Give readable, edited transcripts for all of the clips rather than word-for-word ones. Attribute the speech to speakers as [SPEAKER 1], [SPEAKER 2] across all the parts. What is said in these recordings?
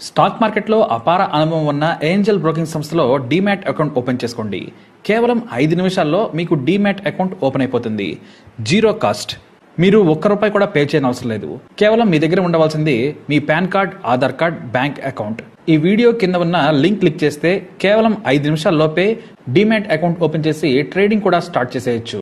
[SPEAKER 1] Stock మార్కెట్లో అపార అనుభవం ఉన్న ఏంజల్ బ్రోకింగ్ సంస్థలో డీమ్యాట్ అకౌంట్ ఓపెన్ చేసుకోండి. కేవలం 5 నిమిషాల్లో మీకు డీమ్యాట్ అకౌంట్ ఓపెన్ అయిపోతుంది. Zero cost. మీరు ₹1 కూడా పే చేయని అవసరం లేదు. కేవలం మీ దగ్గర ఉండవలసింది మీ PAN card, Aadhaar card, bank account. ఈ వీడియో కింద ఉన్న లింక్ క్లిక్ చేస్తే కేవలం 5 నిమిషాల్లోపే డీమ్యాట్ అకౌంట్ ఓపెన్ చేసి ట్రేడింగ్ కూడా స్టార్ట్ చేసేయచ్చు.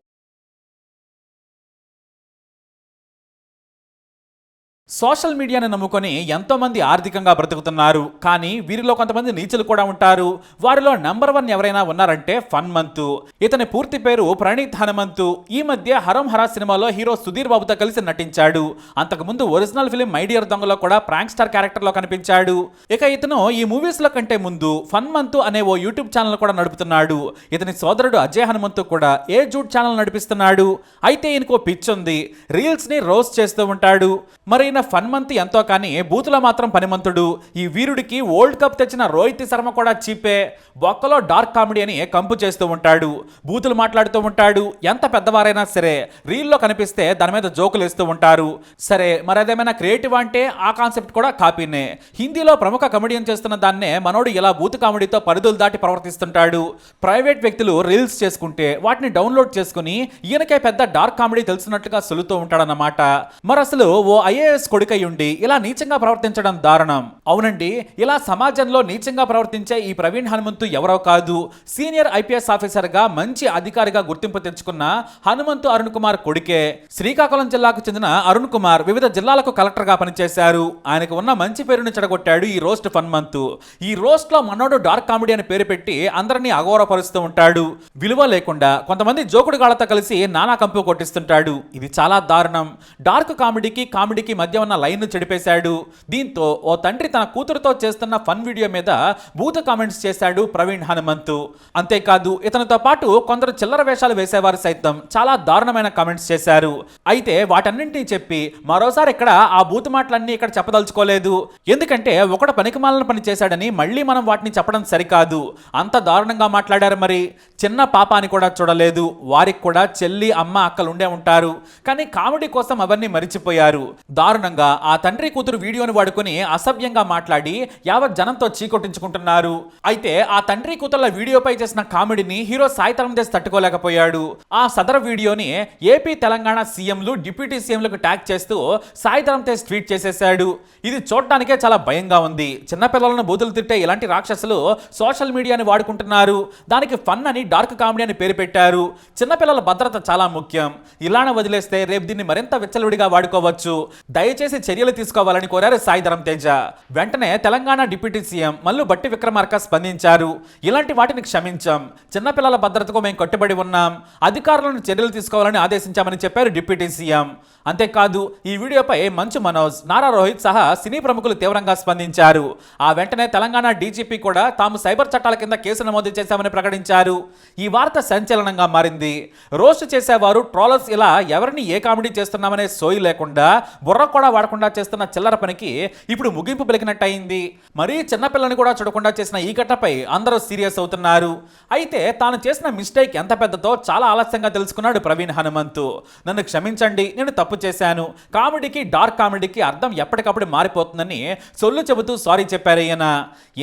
[SPEAKER 2] సోషల్ మీడియాను నమ్ముకొని ఎంతోమంది ఆర్థికంగా బ్రతుకుతున్నారు. కానీ వీరిలో కొంతమంది నీచులు కూడా ఉంటారు. వారిలో నెంబర్ 1 ఎవరైనా ఉన్నారంటే ఫన్మంతు. ఇతని పూర్తి పేరు ప్రణీత్ హనుమంతు. ఈ మధ్య హరం హరా సినిమాలో హీరో సుధీర్ బాబుతో కలిసి నటించాడు. అంతకుముందు ఒరిజినల్ ఫిలిం మై డియర్ దొంగలో కూడా ప్రాంక్ స్టార్ క్యారెక్టర్లో కనిపించాడు. ఇక ఇతను ఈ మూవీస్లో కంటే ముందు ఫన్మంతు అనే ఓ యూట్యూబ్ ఛానల్ కూడా నడుపుతున్నాడు. ఇతని సోదరుడు అజయ్ హనుమంతు కూడా ఏ జూట్ ఛానల్ నడిపిస్తున్నాడు. అయితే ఈయనకో పిచ్చుంది. రీల్స్ ని రోస్ట్ చేస్తూ ఉంటాడు. మరి ఫన్మంతు ఎంతో కానీ బూతులో మాత్రం పనిమంతుడు. ఈ వీరుడికి వరల్డ్ కప్ తెచ్చిన రోహిత్ శర్మ కూడా చీపే. బొక్కలో డార్క్ కామెడీ అని కంపు చేస్తూ ఉంటాడు. బూతులు మాట్లాడుతూ ఉంటాడు. ఎంత పెద్దవారైనా సరే రీల్లో కనిపిస్తే దాని మీద జోకులు వేస్తూ ఉంటారు. సరే, మరి అదేమైనా క్రియేటివ్ అంటే ఆ కాన్సెప్ట్ కూడా కాపీనే. హిందీలో ప్రముఖ కమెడియన్ చేస్తున్న దాన్నే మనోడు ఇలా బూతు కామెడీతో పరిధులు దాటి ప్రవర్తిస్తుంటాడు. ప్రైవేట్ వ్యక్తులు రీల్స్ చేసుకుంటే వాటిని డౌన్లోడ్ చేసుకుని ఈయనకే పెద్ద డార్క్ కామెడీ తెలిసినట్లుగా సొలుతూ ఉంటాడన్నమాట. మరి అసలు ఓ ఐఏఎస్ కొడుకయ్యుండి ఇలా నీచంగా ప్రవర్తించడం దారుణం. అవునండి, ఇలా సమాజంలో నీచంగా ప్రవర్తించే ఈ ప్రవీణ్ హనుమంతు ఎవరో కాదు. సీనియర్ ఐపీఎస్ ఆఫీసర్ గా మంచి అధికారిగా గుర్తింపు తెచ్చుకున్న హనుమంతు అరుణ్ కుమార్ కొడుకే. శ్రీకాకుళం జిల్లాకు చెందిన అరుణ్ కుమార్ వివిధ జిల్లాలకు కలెక్టర్ గా పనిచేశారు. ఆయనకు ఉన్న మంచి పేరును చెడగొట్టాడు ఈ రోస్ట్ ఫన్మంతు. ఈ రోస్ట్ లో మనోడు డార్క్ కామెడీ అని పేరు పెట్టి అందరినీ అగౌరవపరుస్తూ ఉంటాడు. విలువ లేకుండా కొంతమంది జోకుడు గాళ్లతో కలిసి నానా కంపు కొట్టిస్తుంటాడు. ఇది చాలా దారుణం. డార్క్ కామెడీకి మధ్య ఉన్న లైన్ ను చెడిపేశాడు. దీంతో ఓ తండ్రి తన కూతురుతో చేస్తున్న ఫన్ వీడియో మీద బూతు కామెంట్స్ చేశాడు ప్రవీణ్ హనుమంతు. అంతేకాదు, ఇతనితో పాటు కొందరు చిల్లర వేషాలు వేసేవారు సైతం చాలా దారుణమైన కామెంట్స్ చేశారు. అయితే వాటన్నింటినీ చెప్పి మరోసారి ఇక్కడ ఆ బూతు మాటలన్నీ ఇక్కడ చెప్పదలుచుకోలేదు. ఎందుకంటే ఒకడు పనికిమాలిన పని చేశాడని మళ్ళీ మనం వాటిని చెప్పడం సరికాదు. అంత దారుణంగా మాట్లాడారు. మరి చిన్న పాప అని కూడా చూడలేదు. వారికి కూడా చెల్లి, అమ్మ, అక్కలు ఉండే ఉంటారు. కానీ కామెడీ కోసం అవన్నీ మరిచిపోయారు. దారుణంగా ఆ తండ్రి కూతురు వీడియోని వాడుకొని అసభ్యంగా మాట్లాడి యావత్ జనంతో చీకొట్టించుకుంటున్నారు. అయితే ఆ తండ్రి కూతుర్ల వీడియోపై చేసిన కామెడీని హీరో సాయి ధరమ్ తేజ్ తట్టుకోలేకపోయాడు. ఆ సదర వీడియోని ఏపీ, తెలంగాణ సీఎంలు, డిప్యూటీ సీఎంలకు ట్యాగ్ చేస్తూ సాయి ధరమ్ తేజ్ ట్వీట్ చేసేశాడు. ఇది చూడటానికే చాలా భయంగా ఉంది. చిన్నపిల్లలను బూతులు తిట్టే ఇలాంటి రాక్షసులు సోషల్ మీడియాని వాడుకుంటున్నారు. దానికి ఫన్ అని డార్క్ కామెడీ అని పేరు పెట్టారు. చిన్నపిల్లల భద్రత చాలా ముఖ్యం. ఇలానే వదిలేస్తే రేపు దీన్ని మరింత విచ్చలవిడిగా వాడుకోవచ్చు. దయచేసి చర్యలు తీసుకోవాలని కోరారు సాయి ధరమ్ తేజ. వెంటనే తెలంగాణ డిప్యూటీ సీఎం మల్లు భట్టి విక్రమార్క స్పందించారు. ఇలాంటి వాటిని క్షమించాం. చిన్నపిల్లల భద్రతకు మేము కట్టుబడి ఉన్నాం. అధికారులను చర్యలు తీసుకోవాలని ఆదేశించామని చెప్పారు డిప్యూటీ సీఎం. అంతేకాదు, ఈ వీడియోపై మంచు మనోజ్, నారా రోహిత్ సహా సినీ ప్రముఖులు తీవ్రంగా స్పందించారు. ఆ వెంటనే తెలంగాణ డీజీపీ కూడా తాము సైబర్ చట్టాల కింద కేసు నమోదు చేశామని ప్రకటించారు. ఈ వార్త సంచలనంగా మారింది. రోస్ట్ చేసేవారు, ట్రోలర్స్ ఇలా ఎవరిని ఏ కామెడీ చేస్తున్నామనే సోయి లేకుండా, బుర్ర కూడా వాడకుండా చేస్తున్న చిల్లర పనికి ఇప్పుడు ముగింపు పలికినట్టయింది. మరీ చిన్నపిల్లని కూడా చూడకుండా చేసిన ఈ ఘటనపై అందరూ సీరియస్ అవుతున్నారు. అయితే తాను చేసిన మిస్టేక్ ఎంత పెద్దదో చాలా ఆలస్యంగా తెలుసుకున్నాడు ప్రవీణ్ హనుమంతు. నన్ను క్షమించండి, నేను తప్పు చేశాను. కామెడీకి, డార్క్ కామెడీకి అర్థం ఎప్పటికప్పుడు మారిపోతుందని సొల్లు చెబుతూ సారీ చెప్పారు ఈయన.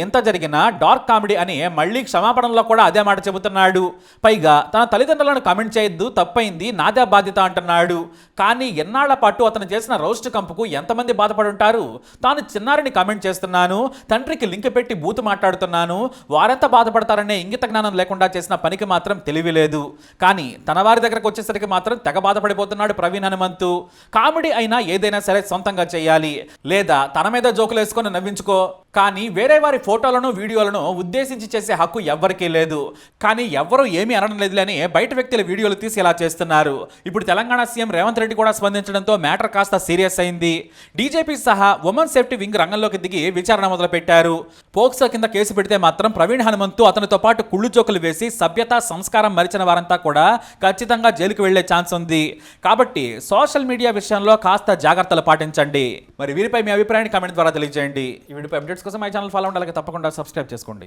[SPEAKER 2] ఎంత జరిగినా డార్క్ కామెడీ అని మళ్ళీ క్షమాపణలో కూడా అదే మాట చెబుతున్నాడు. పైగా తన తల్లిదండ్రులను కామెంట్ చేయొద్దు, తప్పైంది, నాదే బాధ్యత అంటున్నాడు. కానీ ఎన్నాళ్ల పాటు అతను చేసిన రోస్ట్ కంపుకు ఎంతమంది బాధపడి ఉంటారు. తాను చిన్నారిని కామెంట్ చేస్తున్నాను, తండ్రికి లింక్ పెట్టి బూతు మాట్లాడుతున్నాను, వారెంత బాధపడతారనే ఇంగిత జ్ఞానం లేకుండా చేసిన పనికి మాత్రం తెలివి లేదు. కానీ తన వారి దగ్గరకు వచ్చేసరికి మాత్రం తెగ బాధపడిపోతున్నాడు ప్రవీణ్ హనుమంతు. కామెడీ అయినా ఏదైనా సరే సొంతంగా చేయాలి, లేదా తన మీద జోకులు వేసుకొని నవ్వించుకో. కానీ వేరే వారి ఫోటోలను, వీడియోలను ఉద్దేశించి చేసే హక్కు ఎవ్వరికీ లేదు. కానీ ఎవ్వరూ ఏమీ అనడం లేదులని బయట వ్యక్తుల వీడియోలు తీసి ఇలా చేస్తున్నారు. ఇప్పుడు తెలంగాణ సీఎం రేవంత్ రెడ్డి కూడా స్పందించడంతో మ్యాటర్ కాస్త సీరియస్ అయింది. డీజీపీ సహా ఉమెన్ సేఫ్టీ వింగ్ రంగంలోకి దిగి విచారణ మొదలు పెట్టారు. పోక్సో కింద కేసు పెడితే మాత్రం ప్రవీణ్ హనుమంతు, అతనితో పాటు కుళ్ళు జోకులు వేసి సభ్యత, సంస్కారం మరిచిన వారంతా కూడా ఖచ్చితంగా జైలుకు వెళ్లే ఛాన్స్ ఉంది. కాబట్టి సోషల్ మీడియా విషయంలో కాస్త జాగ్రత్తలు పాటించండి. మరి వీరిపై మీ అభిప్రాయాన్ని కామెంట్ ద్వారా తెలియజేయండి. ఈ వీడియోపై అప్డేట్స్ కోసం మై ఛానల్ ఫాలో అవ్వండి. అలాగే తప్పకుండా సబ్స్క్రైబ్ చేసుకోండి.